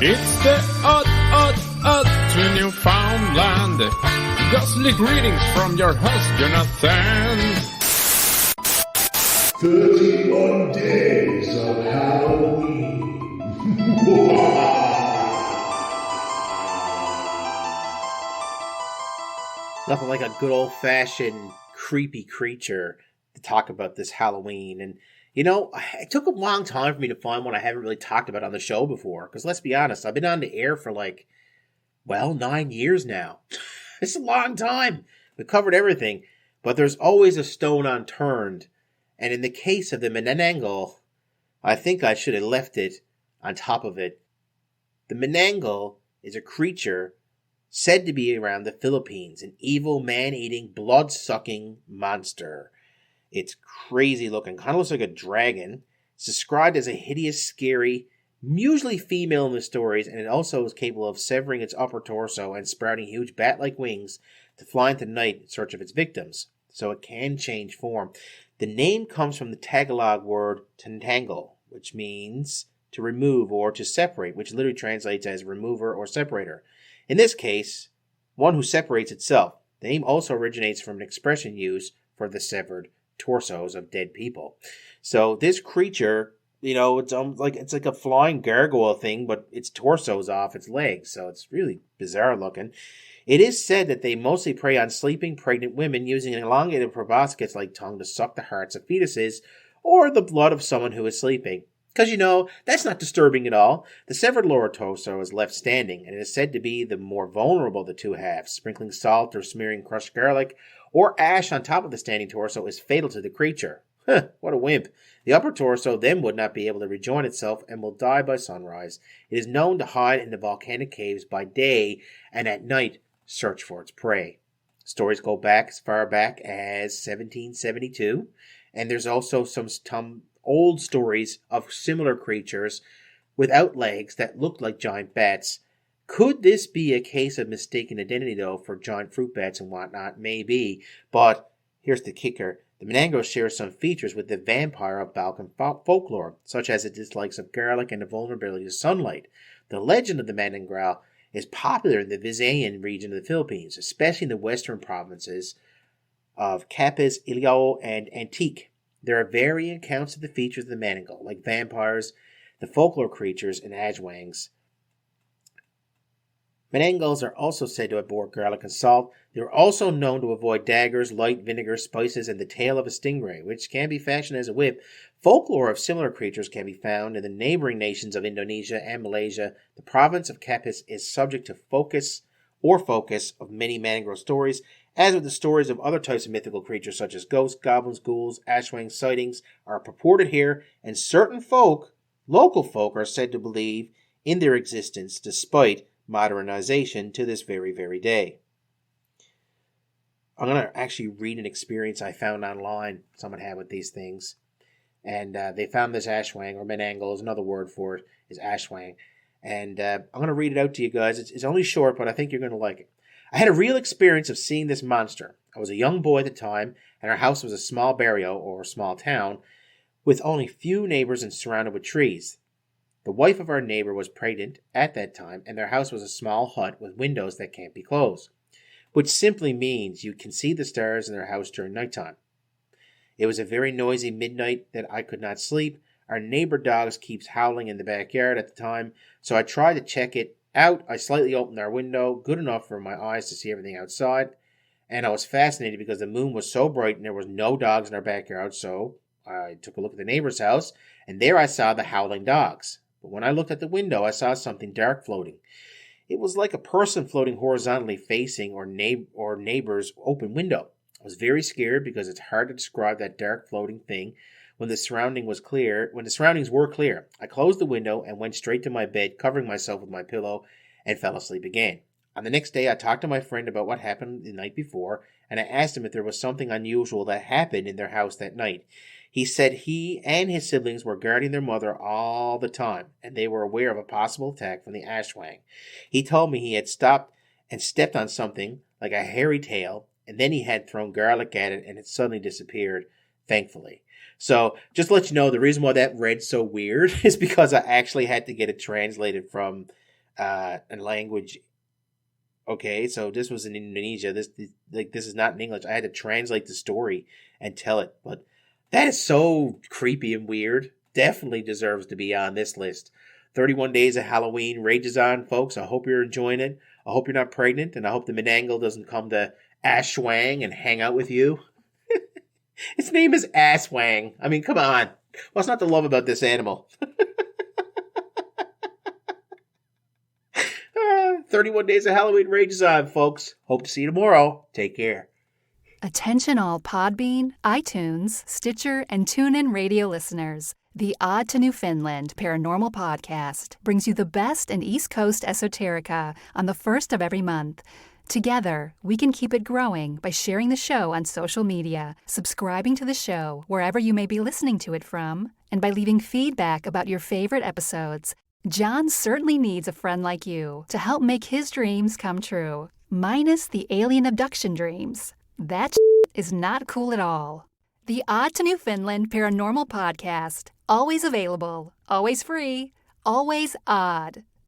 It's the Odd to Newfoundland. Ghostly greetings from your host, Jonathan. 31 days of Halloween. Nothing like a good old-fashioned creepy creature to talk about this Halloween. And, you know, it took a long time for me to find one I haven't really talked about on the show before. Because let's be honest, I've been on the air for 9 years now. It's a long time. We've covered everything. But there's always a stone unturned. And in the case of the Manananggal, I think I should have left it on top of it. The Manananggal is a creature said to be around the Philippines, an evil, man-eating, blood-sucking monster. It's crazy looking, kind of looks like a dragon. It's described as a hideous, scary, usually female in the stories, and it also is capable of severing its upper torso and sprouting huge bat-like wings to fly into the night in search of its victims. So it can change form. The name comes from the Tagalog word tantangle, which means to remove or to separate, which literally translates as remover or separator. In this case, one who separates itself. The name also originates from an expression used for the severed torsos of dead people. So this creature, it's like a flying gargoyle thing, but its torso's off its legs. So it's really bizarre looking. It is said that they mostly prey on sleeping pregnant women using an elongated proboscis-like tongue to suck the hearts of fetuses or the blood of someone who is sleeping. Because, that's not disturbing at all. The severed lower torso is left standing, and it is said to be the more vulnerable of the two halves. Sprinkling salt or smearing crushed garlic or ash on top of the standing torso is fatal to the creature. What a wimp. The upper torso then would not be able to rejoin itself and will die by sunrise. It is known to hide in the volcanic caves by day and at night search for its prey. Stories go back as far back as 1772, and there's also some old stories of similar creatures without legs that looked like giant bats. Could this be a case of mistaken identity, though, for giant fruit bats and whatnot? Maybe. But here's the kicker. The Manananggal shares some features with the vampire of Balkan folklore, such as its dislikes of garlic and the vulnerability to sunlight. The legend of the Manananggal is popular in the Visayan region of the Philippines, especially in the western provinces of Capiz, Iloilo, and Antique. There are varying accounts of the features of the Manananggal, like vampires, the folklore creatures, and ajwangs. Manananggals are also said to abhor garlic and salt. They are also known to avoid daggers, light vinegar, spices, and the tail of a stingray, which can be fashioned as a whip. Folklore of similar creatures can be found in the neighboring nations of Indonesia and Malaysia. The province of Capiz is subject to focus of many Manananggal stories. As with the stories of other types of mythical creatures such as ghosts, goblins, ghouls, ashwang sightings are purported here, and certain local folk, are said to believe in their existence despite modernization to this very, very day. I'm going to actually read an experience I found online someone had with these things. And they found this ashwang, or Manananggal is another word for it, is ashwang. And I'm going to read it out to you guys. It's only short, but I think you're going to like it. I had a real experience of seeing this monster. I was a young boy at the time, and our house was a small barrio, or small town, with only few neighbors and surrounded with trees. The wife of our neighbor was pregnant at that time, and their house was a small hut with windows that can't be closed, which simply means you can see the stars in their house during nighttime. It was a very noisy midnight that I could not sleep. Our neighbor dogs keeps howling in the backyard at the time, so I tried to check it out. I slightly opened our window, good enough for my eyes to see everything outside, and I was fascinated because the moon was so bright and there was no dogs in our backyard, so I took a look at the neighbor's house, and there I saw the howling dogs. But when I looked at the window, I saw something dark floating. It was like a person floating horizontally facing our neighbor's open window. I was very scared because it's hard to describe that dark floating thing when the surroundings were clear. I closed the window and went straight to my bed, covering myself with my pillow, and fell asleep again. On the next day, I talked to my friend about what happened the night before, and I asked him if there was something unusual that happened in their house that night. He said he and his siblings were guarding their mother all the time, and they were aware of a possible attack from the ashwang. He told me he had stopped and stepped on something like a hairy tail, and then he had thrown garlic at it, and it suddenly disappeared, thankfully. So, just to let you know, the reason why that read so weird is because I actually had to get it translated from and language. Okay, so this was in Indonesia. This is not in English. I had to translate the story and tell it, but that is so creepy and weird. Definitely deserves to be on this list. 31 Days of Halloween rages on, folks. I hope you're enjoying it. I hope you're not pregnant, and I hope the Manananggal doesn't come to Ashwang and hang out with you. Its name is Ashwang. I mean, come on. What's not to love about this animal? 31 Days of Halloween rages on, folks. Hope to see you tomorrow. Take care. Attention all Podbean, iTunes, Stitcher, and TuneIn radio listeners. The Odd to Newfoundland Paranormal Podcast brings you the best in East Coast esoterica on the first of every month. Together, we can keep it growing by sharing the show on social media, subscribing to the show wherever you may be listening to it from, and by leaving feedback about your favorite episodes. John certainly needs a friend like you to help make his dreams come true, minus the alien abduction dreams. That is not cool at all. The Odd to Newfoundland Paranormal Podcast, always available, always free, always odd.